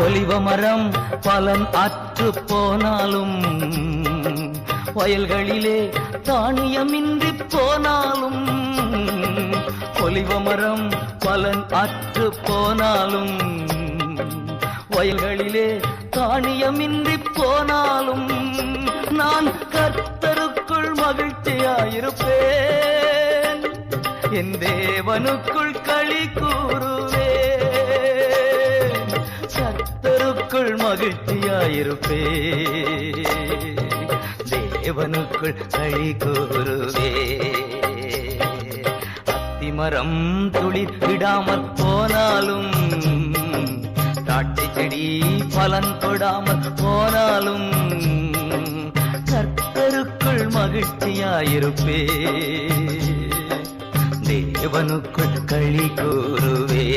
ஒலிவ மரம் பலன் அற்று போனாலும் வயல்களிலே தானியமின்றி போனாலும் ஒலிவ மரம் பலன் அற்று போனாலும் வயல்களிலே தானியமின்றி போனாலும் நான் கர்த்தருக்குள் மகிழ்ச்சியாயிருப்பேன் என் தேவனுக்குள் களி கூறுவேன் கர்த்தருக்குள் மகிழ்ச்சியாயிருப்பேன் தேவனுக்குள் களி கூறுவேன் அத்திமரம் துளிர் விடாமல் போனாலும் திராட்சை செடி பலன் கொடாமல் போனாலும் கர்த்தருக்குள் மகிழ்ச்சியாயிருப்பே தேவனுக்குள் களி கூறுவே